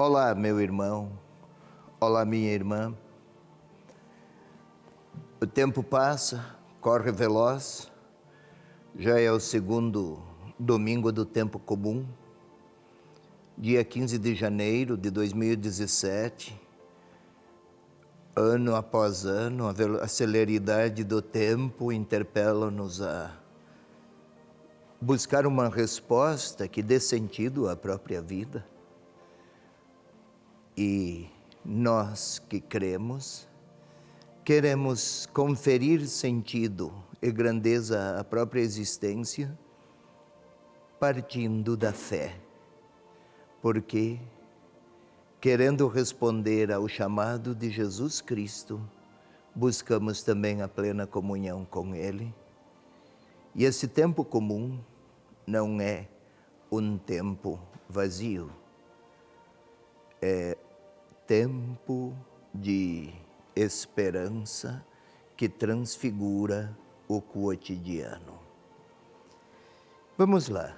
Olá, meu irmão. Olá, minha irmã. O tempo passa, corre veloz. Já é o segundo domingo do tempo comum. Dia 15 de janeiro de 2017. Ano após ano, a celeridade do tempo interpela-nos a buscar uma resposta que dê sentido à própria vida. E nós que cremos, queremos conferir sentido e grandeza à própria existência, partindo da fé. Porque, querendo responder ao chamado de Jesus Cristo, buscamos também a plena comunhão com Ele. E esse tempo comum não é um tempo vazio. É tempo de esperança que transfigura o cotidiano. Vamos lá.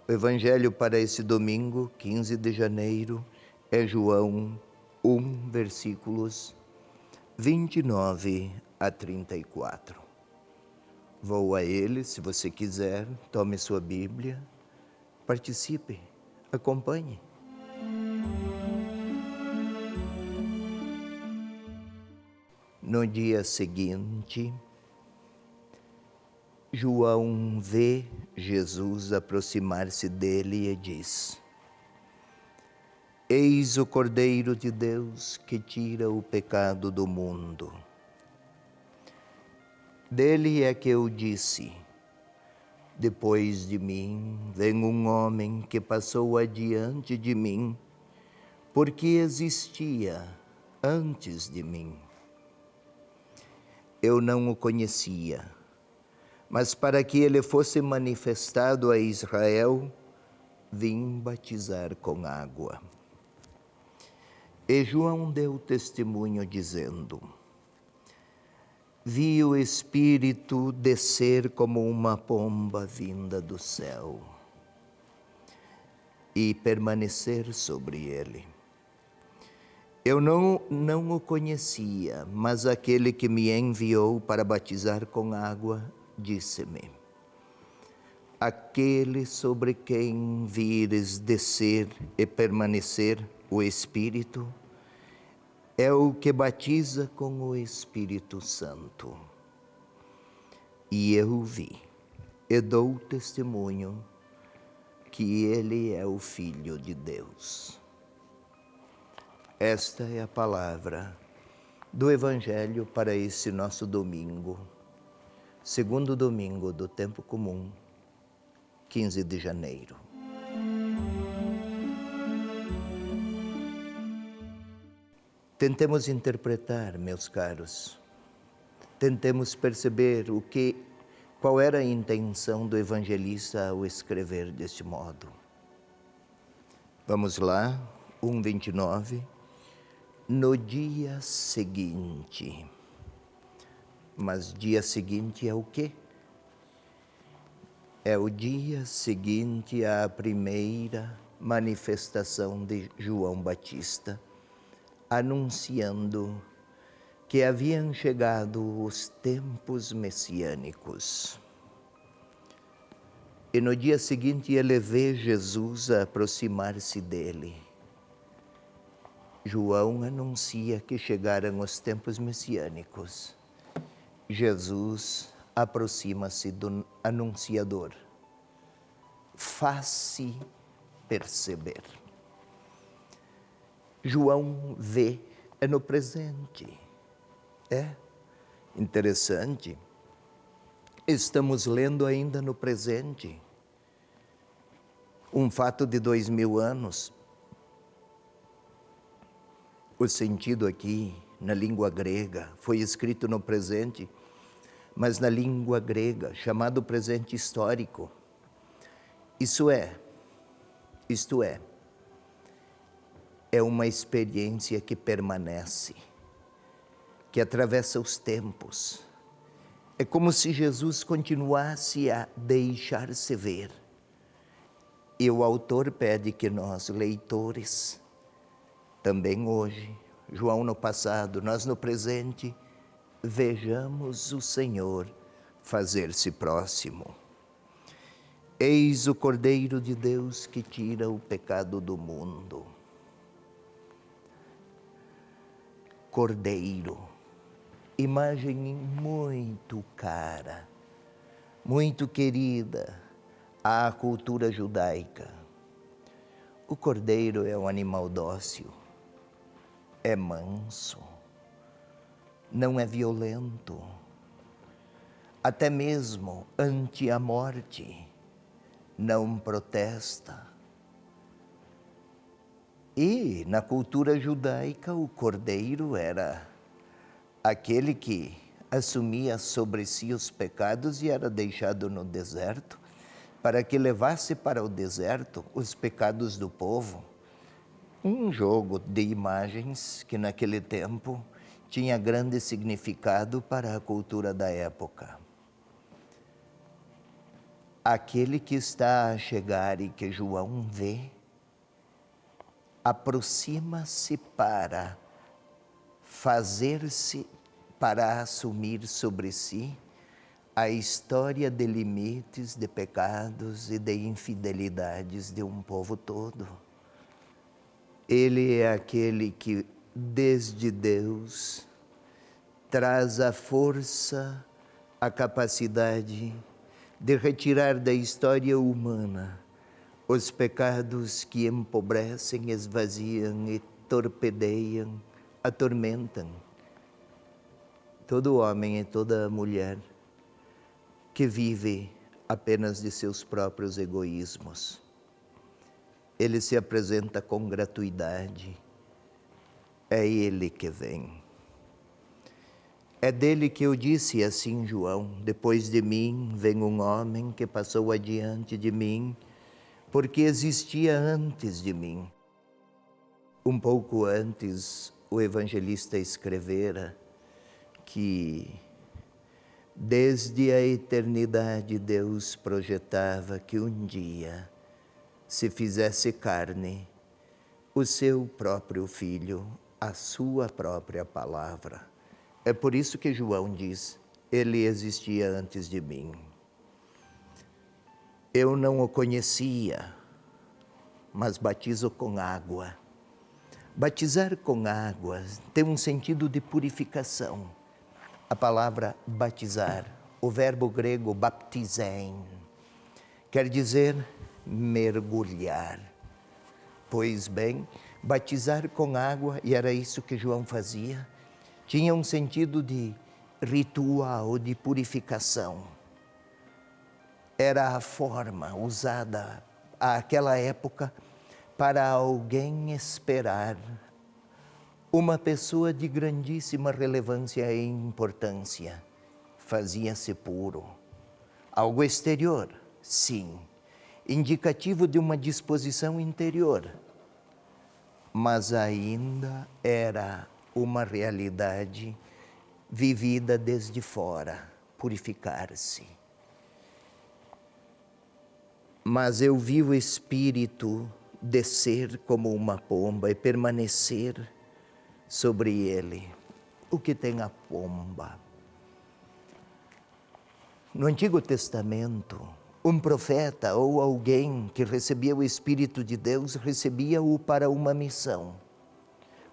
O Evangelho para esse domingo, 15 de janeiro, é João 1, versículos 29 a 34. Vou a ele, se você quiser, tome sua Bíblia, participe, acompanhe. No dia seguinte, João vê Jesus aproximar-se dele e diz: Eis o Cordeiro de Deus que tira o pecado do mundo. Dele é que eu disse: depois de mim vem um homem que passou adiante de mim, porque existia antes de mim. Eu não o conhecia, mas para que ele fosse manifestado a Israel, vim batizar com água. E João deu testemunho dizendo: Vi o Espírito descer como uma pomba vinda do céu e permanecer sobre ele. Eu não o conhecia, mas aquele que me enviou para batizar com água disse-me: Aquele sobre quem vires descer e permanecer o Espírito é o que batiza com o Espírito Santo. E eu vi e dou testemunho que ele é o Filho de Deus. Esta é a palavra do Evangelho para esse nosso domingo, segundo domingo do tempo comum, 15 de janeiro. Tentemos interpretar, meus caros. Tentemos perceber qual era a intenção do evangelista ao escrever deste modo. Vamos lá, 1:29. No dia seguinte. Mas dia seguinte é o quê? É o dia seguinte à primeira manifestação de João Batista, anunciando que haviam chegado os tempos messiânicos. E no dia seguinte ele vê Jesus aproximar-se dele. João anuncia que chegaram os tempos messiânicos. Jesus aproxima-se do anunciador. Faz-se perceber. João vê no presente. É interessante. Estamos lendo ainda no presente. Um fato de 2000 anos. O sentido aqui, na língua grega, foi escrito no presente, mas na língua grega, chamado presente histórico. Isto é uma experiência que permanece, que atravessa os tempos. É como se Jesus continuasse a deixar-se ver. E o autor pede que nós, leitores, Também hoje, João no passado, nós no presente, vejamos o Senhor fazer-se próximo. Eis o Cordeiro de Deus que tira o pecado do mundo. Cordeiro, imagem muito cara, muito querida à cultura judaica. O cordeiro é um animal dócil, é manso, não é violento, até mesmo ante a morte, não protesta. E na cultura judaica o cordeiro era aquele que assumia sobre si os pecados e era deixado no deserto para que levasse para o deserto os pecados do povo. Um jogo de imagens que naquele tempo tinha grande significado para a cultura da época. Aquele que está a chegar e que João vê, aproxima-se para fazer-se, para assumir sobre si a história de limites, de pecados e de infidelidades de um povo todo. Ele é aquele que, desde Deus, traz a força, a capacidade de retirar da história humana os pecados que empobrecem, esvaziam e torpedeiam, atormentam todo homem e toda mulher que vive apenas de seus próprios egoísmos. Ele se apresenta com gratuidade. É Ele que vem. É dele que eu disse assim, João: depois de mim vem um homem que passou adiante de mim, porque existia antes de mim. Um pouco antes, o evangelista escrevera que desde a eternidade Deus projetava que um dia se fizesse carne o seu próprio Filho, a sua própria palavra. É por isso que João diz: ele existia antes de mim. Eu não o conhecia, mas batizo com água. Batizar com água tem um sentido de purificação. A palavra batizar, o verbo grego baptizein, quer dizer mergulhar. Pois bem, batizar com água, e era isso que João fazia, tinha um sentido de ritual, de purificação. Era a forma usada àquela época para alguém esperar uma pessoa de grandíssima relevância e importância. Fazia-se puro. Algo exterior, sim, indicativo de uma disposição interior, mas ainda era uma realidade vivida desde fora, purificar-se. Mas eu vi o Espírito descer como uma pomba e permanecer sobre ele. O que tem a pomba? No Antigo Testamento, um profeta ou alguém que recebia o Espírito de Deus, recebia-o para uma missão.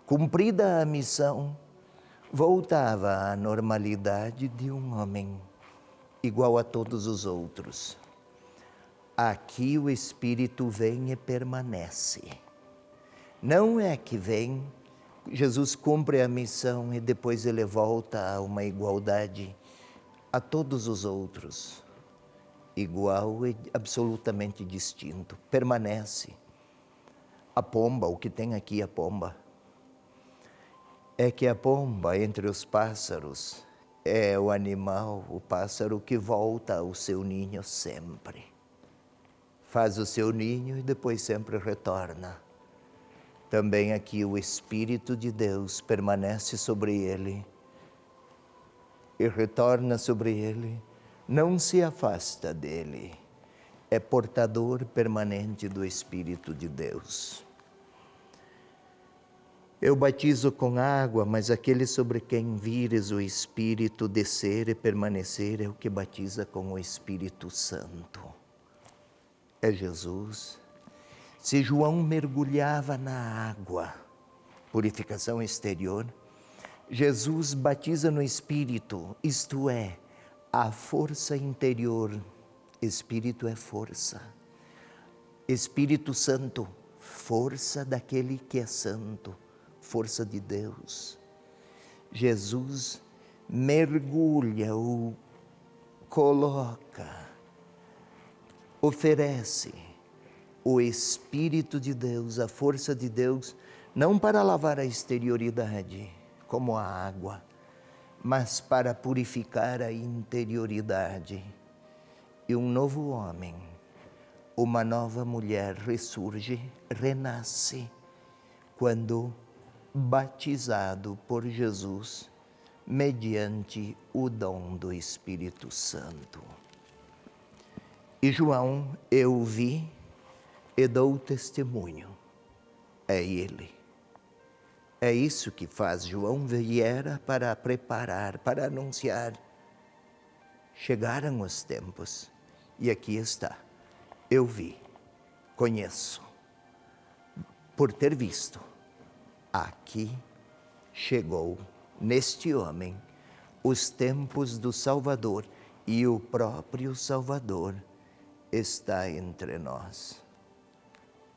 Cumprida a missão, voltava à normalidade de um homem, igual a todos os outros. Aqui o Espírito vem e permanece. Não é que vem, Jesus cumpre a missão e depois ele volta a uma igualdade a todos os outros. Igual e absolutamente distinto. Permanece. A pomba, o que tem aqui a pomba, é que a pomba, entre os pássaros, é o animal, o pássaro que volta ao seu ninho sempre. Faz o seu ninho e depois sempre retorna. Também aqui o Espírito de Deus permanece sobre ele e retorna sobre ele, não se afasta dele, é portador permanente do Espírito de Deus. Eu batizo com água, mas aquele sobre quem vires o Espírito descer e permanecer é o que batiza com o Espírito Santo. É Jesus. Se João mergulhava na água, purificação exterior, Jesus batiza no Espírito, isto é, a força interior. Espírito é força. Espírito Santo, força daquele que é santo, força de Deus. Jesus mergulha, o coloca, oferece o Espírito de Deus, a força de Deus, não para lavar a exterioridade, como a água, mas para purificar a interioridade. E um novo homem, uma nova mulher ressurge, renasce, quando batizado por Jesus, mediante o dom do Espírito Santo. E João, eu vi e dou testemunho, é ele. É isso que faz. João viera para preparar, para anunciar. Chegaram os tempos e aqui está. Eu vi, conheço, por ter visto. Aqui chegou, neste homem, os tempos do Salvador, e o próprio Salvador está entre nós.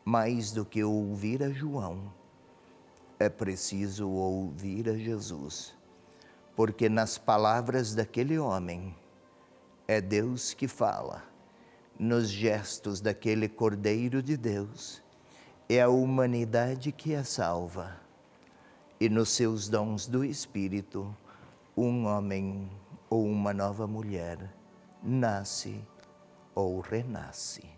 Mais do que ouvir a João, é preciso ouvir a Jesus, porque nas palavras daquele homem é Deus que fala, nos gestos daquele Cordeiro de Deus é a humanidade que é salva, e nos seus dons do Espírito, um homem ou uma nova mulher nasce ou renasce.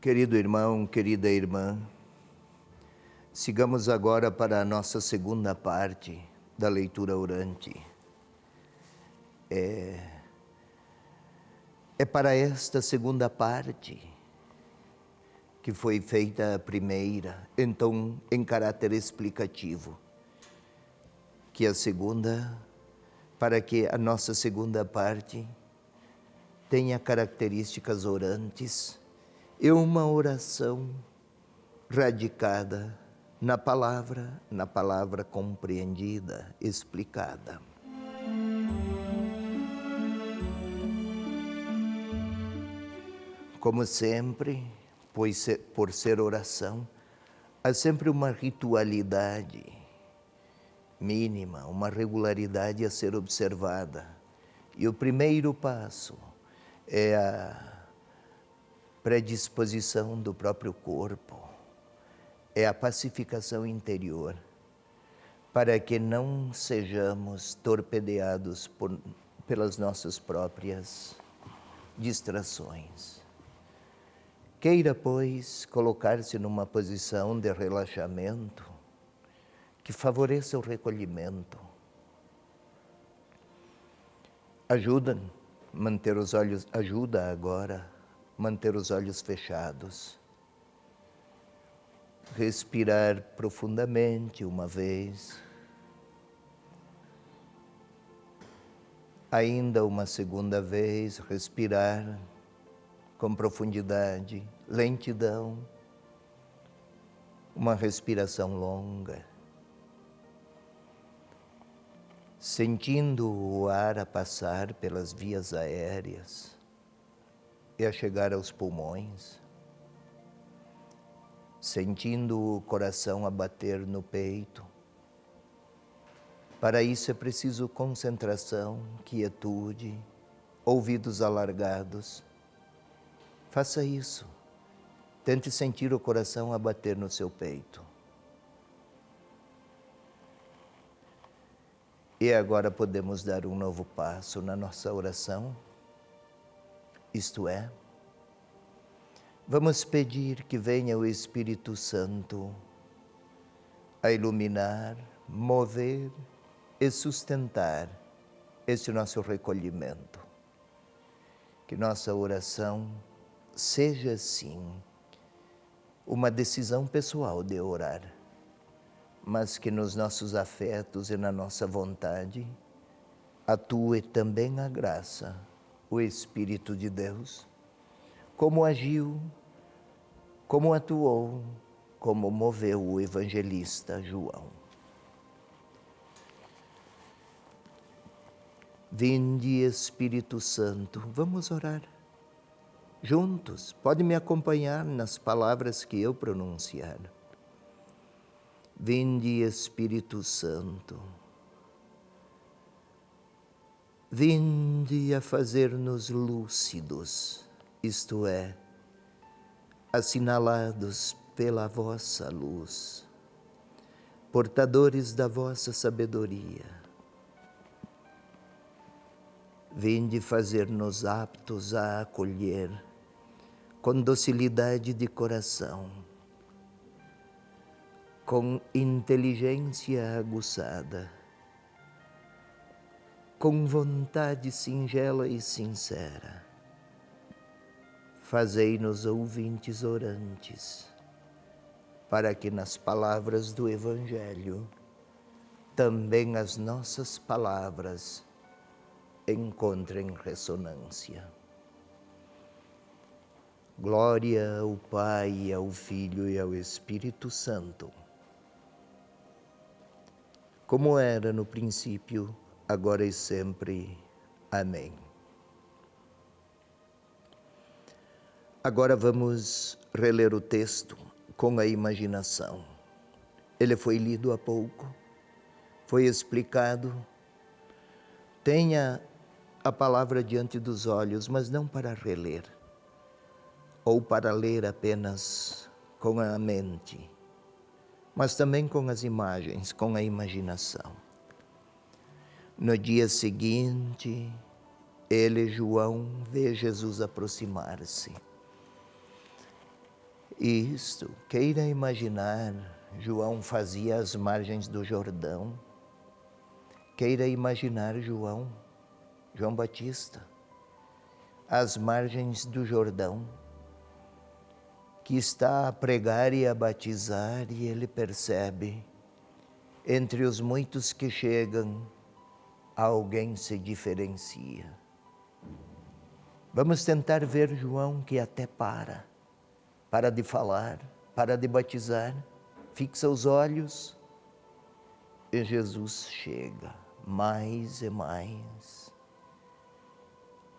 Querido irmão, querida irmã, sigamos agora para a nossa segunda parte da leitura orante. É para esta segunda parte que foi feita a primeira, então em caráter explicativo, que a segunda, para que a nossa segunda parte tenha características orantes, e uma oração radicada na palavra compreendida, explicada. Como sempre, pois por ser oração, há sempre uma ritualidade mínima, uma regularidade a ser observada. E o primeiro passo é a predisposição do próprio corpo, é a pacificação interior, para que não sejamos torpedeados pelas nossas próprias distrações. Queira, pois, colocar-se numa posição de relaxamento que favoreça o recolhimento. Ajuda agora manter os olhos fechados. Respirar profundamente uma vez. Ainda uma segunda vez, respirar com profundidade, lentidão. Uma respiração longa. Sentindo o ar a passar pelas vias aéreas e a chegar aos pulmões, sentindo o coração a bater no peito. Para isso é preciso concentração, quietude, ouvidos alargados. Faça isso. Tente sentir o coração a bater no seu peito. E agora podemos dar um novo passo na nossa oração, isto é, vamos pedir que venha o Espírito Santo a iluminar, mover e sustentar este nosso recolhimento. Que nossa oração seja, sim, uma decisão pessoal de orar, mas que nos nossos afetos e na nossa vontade atue também a graça, o Espírito de Deus, como agiu, como atuou, como moveu o evangelista João. Vinde, Espírito Santo, vamos orar juntos. Pode me acompanhar nas palavras que eu pronunciar. Vinde, Espírito Santo, vinde a fazer-nos lúcidos, isto é, assinalados pela vossa luz, portadores da vossa sabedoria. Vinde fazer-nos aptos a acolher, com docilidade de coração, com inteligência aguçada, com vontade singela e sincera. Fazei-nos ouvintes orantes, para que nas palavras do Evangelho também as nossas palavras encontrem ressonância. Glória ao Pai, ao Filho e ao Espírito Santo, como era no princípio, agora e sempre. Amém. Agora vamos reler o texto com a imaginação. Ele foi lido há pouco, foi explicado. Tenha a palavra diante dos olhos, mas não para reler, ou para ler apenas com a mente, mas também com as imagens, com a imaginação. No dia seguinte, ele, João, vê Jesus aproximar-se. E isto, queira imaginar, João fazia às margens do Jordão. Queira imaginar João Batista, às margens do Jordão, que está a pregar e a batizar, e ele percebe, entre os muitos que chegam, alguém se diferencia. Vamos tentar ver João que até para de falar, para de batizar, fixa os olhos e Jesus chega mais e mais.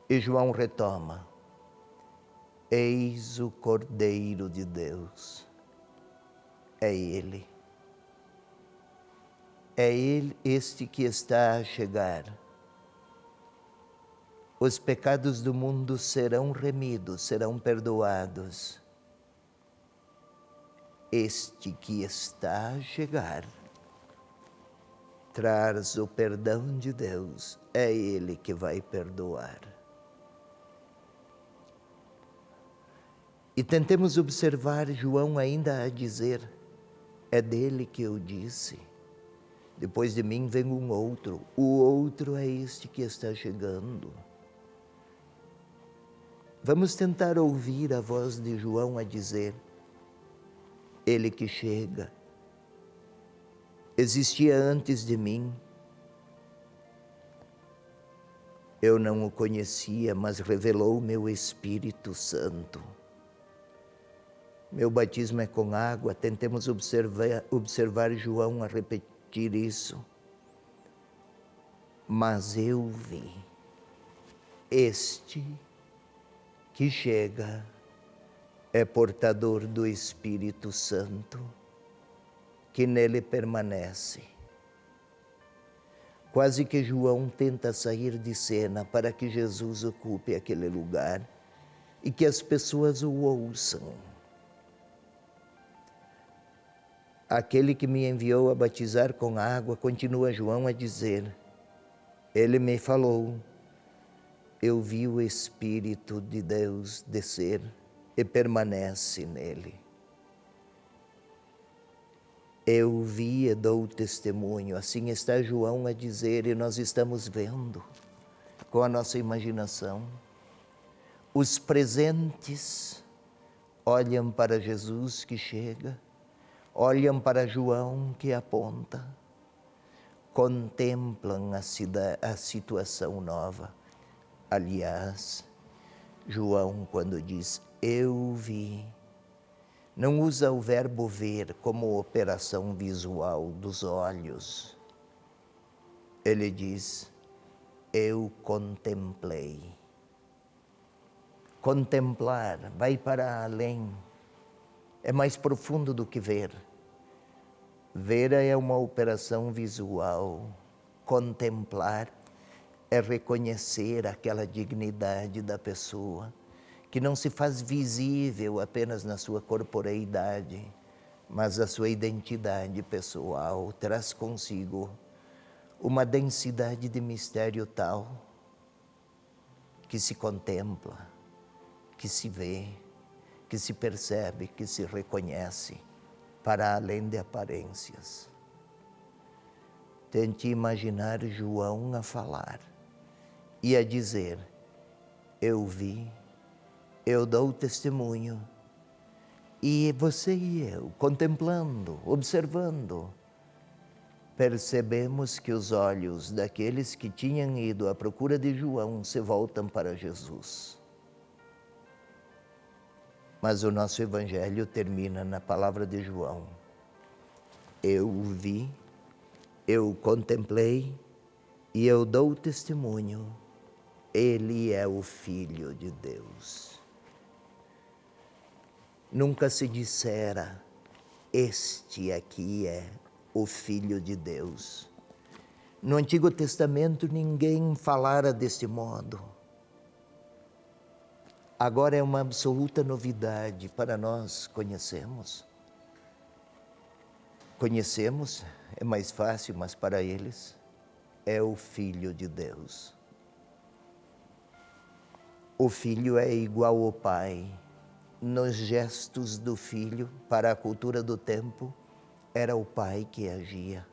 E João retoma: eis o Cordeiro de Deus. É Ele. É Ele este que está a chegar. Os pecados do mundo serão remidos, serão perdoados. Este que está a chegar traz o perdão de Deus. É Ele que vai perdoar. E tentemos observar João ainda a dizer: é dele que eu disse. Depois de mim vem um outro. O outro é este que está chegando. Vamos tentar ouvir a voz de João a dizer: ele que chega existia antes de mim. Eu não o conhecia, mas revelou meu Espírito Santo. Meu batismo é com água. Tentemos observar João a repetir isso. Mas eu vi este que chega é portador do Espírito Santo, que nele permanece. Quase que João tenta sair de cena para que Jesus ocupe aquele lugar e que as pessoas o ouçam. Aquele que me enviou a batizar com água, continua João a dizer, Ele me falou, eu vi o Espírito de Deus descer e permanece nele. Eu vi e dou testemunho, assim está João a dizer, e nós estamos vendo com a nossa imaginação. Os presentes olham para Jesus que chega, olham para João que aponta, contemplam a situação nova. Aliás, João, quando diz eu vi, não usa o verbo ver como operação visual dos olhos. Ele diz, eu contemplei. Contemplar vai para além, é mais profundo do que ver. Ver é uma operação visual, contemplar é reconhecer aquela dignidade da pessoa, que não se faz visível apenas na sua corporeidade, mas a sua identidade pessoal traz consigo uma densidade de mistério tal que se contempla, que se vê, que se percebe, que se reconhece, para além de aparências. Tente imaginar João a falar e a dizer, eu vi, eu dou testemunho, e você e eu, contemplando, observando, percebemos que os olhos daqueles que tinham ido à procura de João se voltam para Jesus. Mas o nosso evangelho termina na palavra de João. Eu o vi, eu o contemplei e eu dou testemunho. Ele é o Filho de Deus. Nunca se dissera, este aqui é o Filho de Deus. No Antigo Testamento ninguém falara deste modo. Agora é uma absoluta novidade para nós, conhecemos. Conhecemos, é mais fácil, mas para eles é o Filho de Deus. O Filho é igual ao Pai. Nos gestos do Filho, para a cultura do tempo, era o Pai que agia.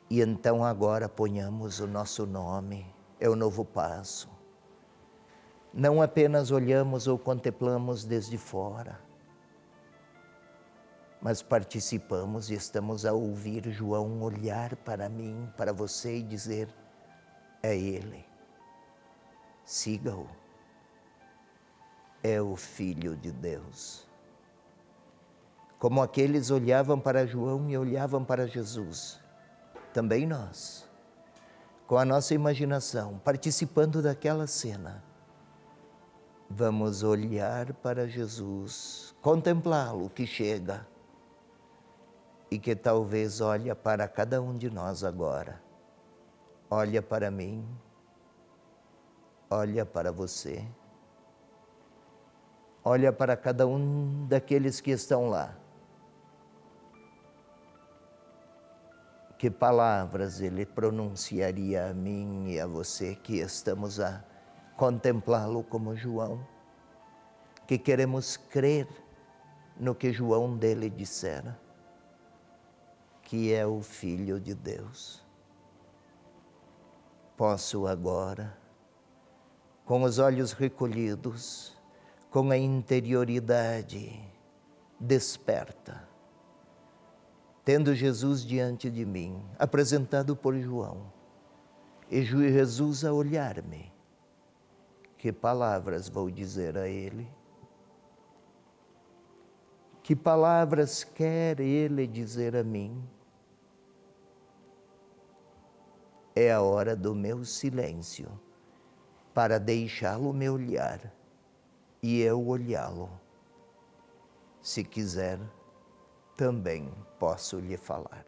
E então agora ponhamos o nosso nome, é o novo passo. Não apenas olhamos ou contemplamos desde fora, mas participamos e estamos a ouvir João olhar para mim, para você e dizer, é Ele, siga-o, é o Filho de Deus. Como aqueles olhavam para João e olhavam para Jesus, também nós, com a nossa imaginação, participando daquela cena, vamos olhar para Jesus, contemplá-lo que chega e que talvez olha para cada um de nós agora. Olha para mim, olha para você, olha para cada um daqueles que estão lá. Que palavras ele pronunciaria a mim e a você que estamos a contemplá-lo como João, que queremos crer no que João dele dissera, que é o Filho de Deus. Posso agora, com os olhos recolhidos, com a interioridade desperta, tendo Jesus diante de mim, apresentado por João, e Jesus a olhar-me, que palavras vou dizer a ele? Que palavras quer ele dizer a mim? É a hora do meu silêncio, para deixá-lo me olhar e eu olhá-lo. Se quiser, também posso lhe falar.